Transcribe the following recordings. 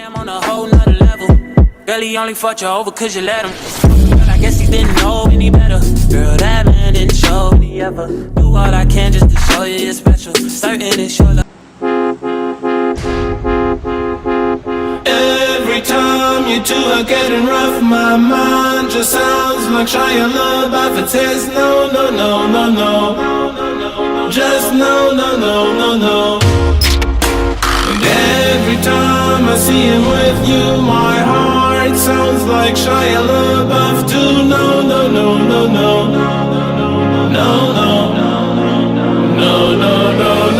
I'm on a whole nother level. Girl, he only fucked you over cause you let him. But I guess he didn't know any better. Girl, that man didn't show me ever. Do all I can just to show you you're special. Certain it's your love. Every time you two are getting rough, my mind just sounds like Shia LaBeouf. It says no, no, no, no, no. Just no, no, no, no, no. And every time I see him with you, my heart sounds like Shia LaBeouf too. No, no, no, no, no. No, no, no, no, no, no.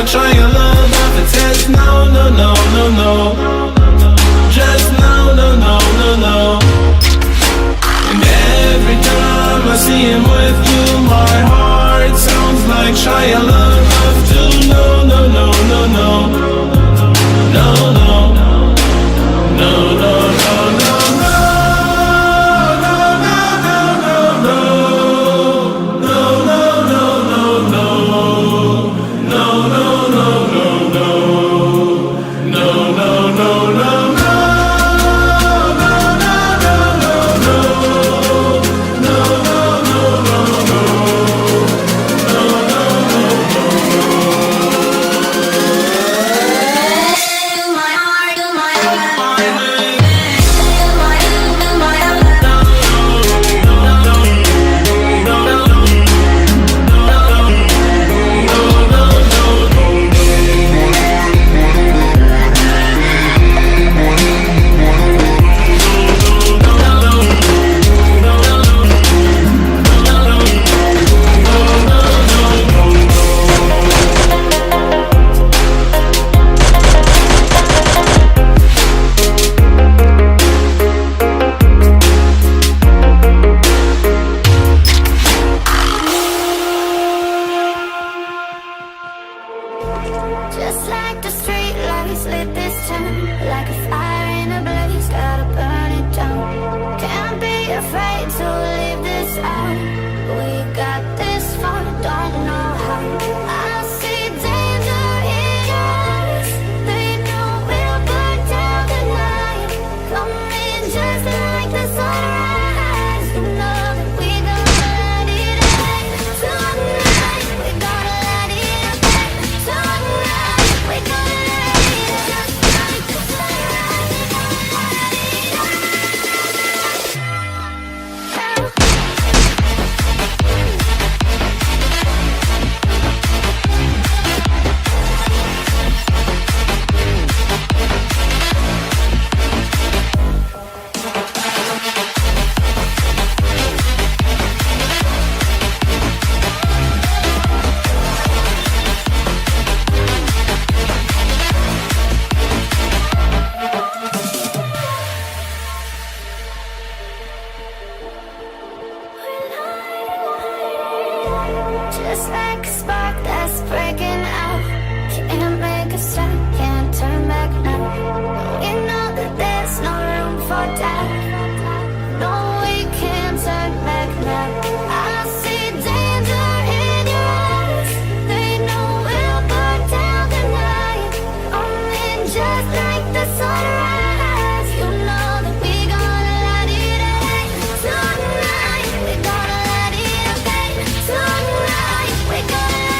Shia LaBeouf, it says no, no, no, no, no. Just no, no, no, no, no. And every time I see him with you, my heart sounds like Shia LaBeouf too. No, no, no, no, no. No, no, no, no, no, no. Just like the street lights lit this town, like a fire in a blaze, gotta burn it down. Can't be afraid to leave this out. We got this far, don't know how. I see danger in your eyes. They know we'll burn down the night. Come in just like the sunrise. You know that we gonna light it up. Tonight, we gonna light it up. Tonight, we gonna light it up. Just like the sunrise, we gonna light it up. Just like a spark that's breaking out. Can't make a stop, can't turn back now. We know that there's no room for doubt. No, we can't turn back now. I see danger in your eyes. They know we'll burn down the night. Only just like the sunrise. You know that we gonna light it up. Tonight, we gonna light it up. Tonight, we gonna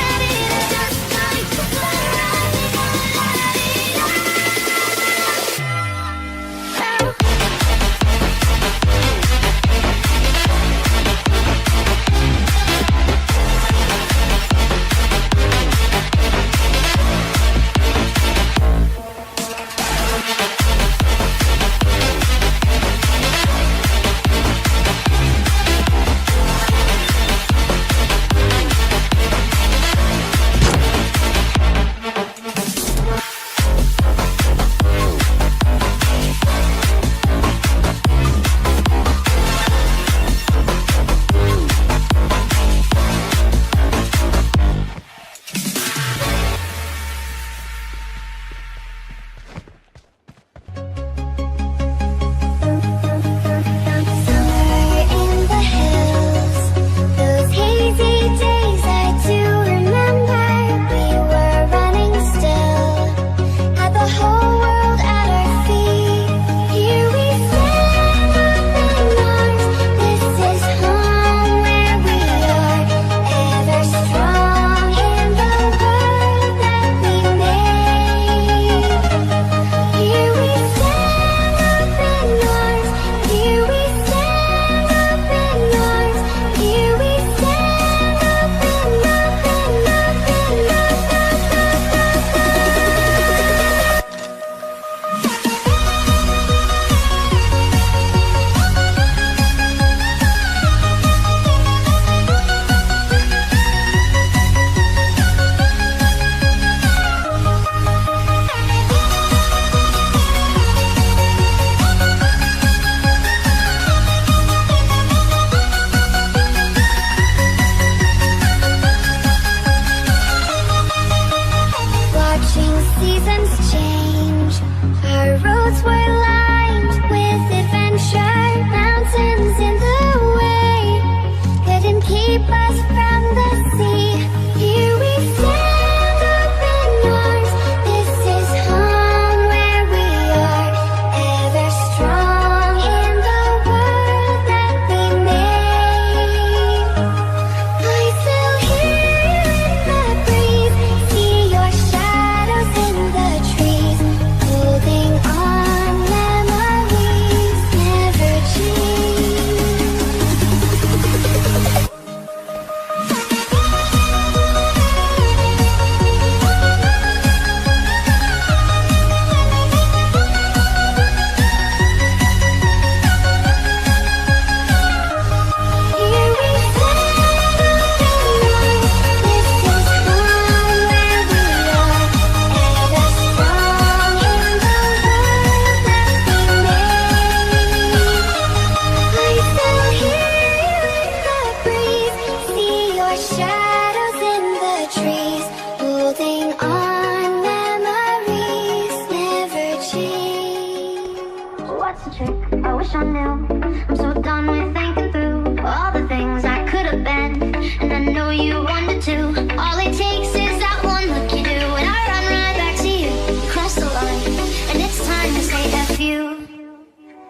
wish I knew. I'm so done with thinking through all the things I could have been, and I know you wanted to. All it takes is that one look you do, and I run right back to you. You cross the line, and it's time to say F you.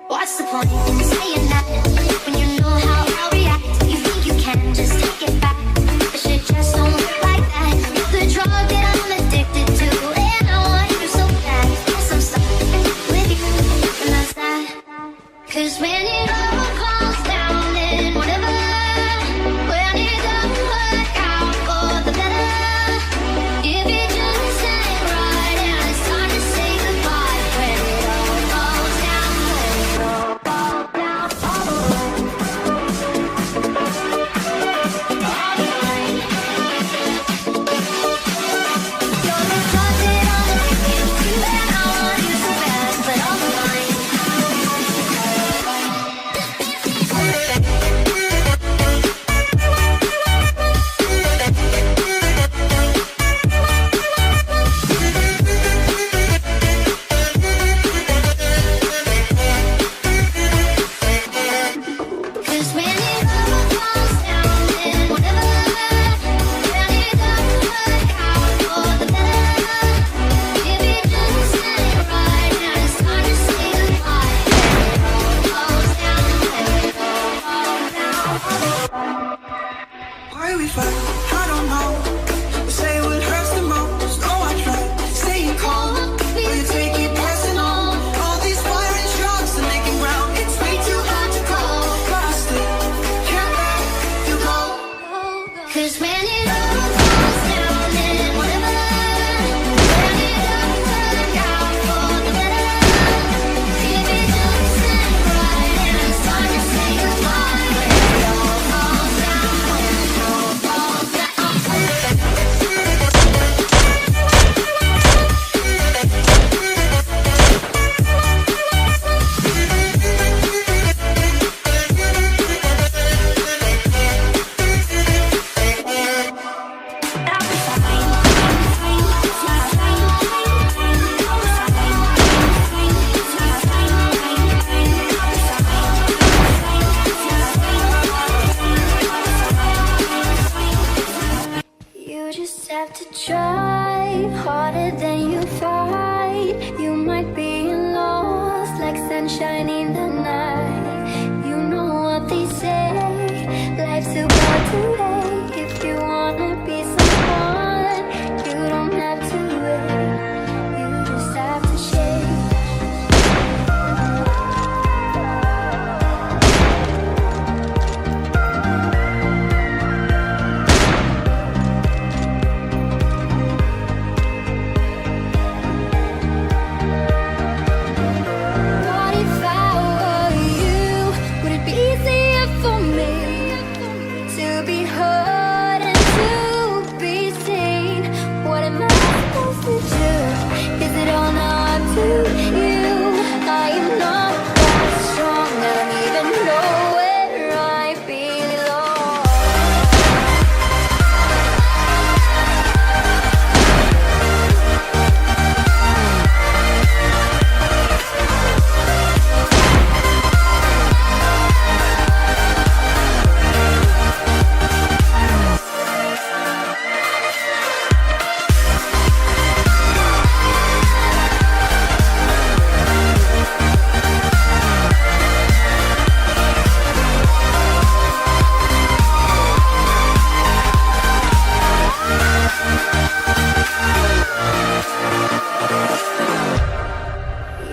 What's the point in saying that when you know how I'll react? You think you can just take it back, but shit just don't work like that. The drug that I'm addicted to, and I want you so bad. Guess I'm stuck with you, and that's that. 'Cause when it all falls down, then whatever. When it doesn't work out for the better, if it just ain't right, and it's time to say goodbye. When it all falls down, when it all falls down, all the way, all the way. You're the drug that I'm addicted to, and I want you so bad, but all the way. Why we fight? I don't know. We say what hurts the most. Oh, I try staying calm, but you take it passing on. All these firing shots are making ground. It's way too hard to call, but I still can't let you go. 'Cause when it all falls down, then whatever. When it doesn't work out for the better, if it just ain't right, and it's time to say goodbye. When it all falls down, when it all falls down. You just have to try harder than you fight. You might be lost like sunshine in the night. You know what they say, life's about to wait. If you wanna be someone, you don't have to wait. You just have to shake. What if I were you? Would it be easier for me to be heard and to be seen? What am I supposed to do? Is it all now up to you? I am not that strong. I don't even know where I belong.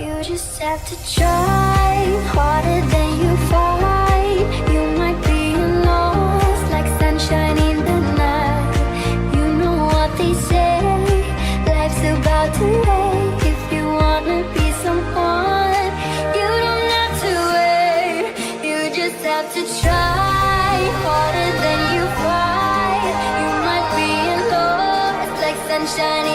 You just have to try harder than you fight. You might be lost like sunshine in the night. You know what they say, life's about to wait. If you wanna be someone, you don't have to wait. You just have to try harder than you fight. You might be lost like sunshine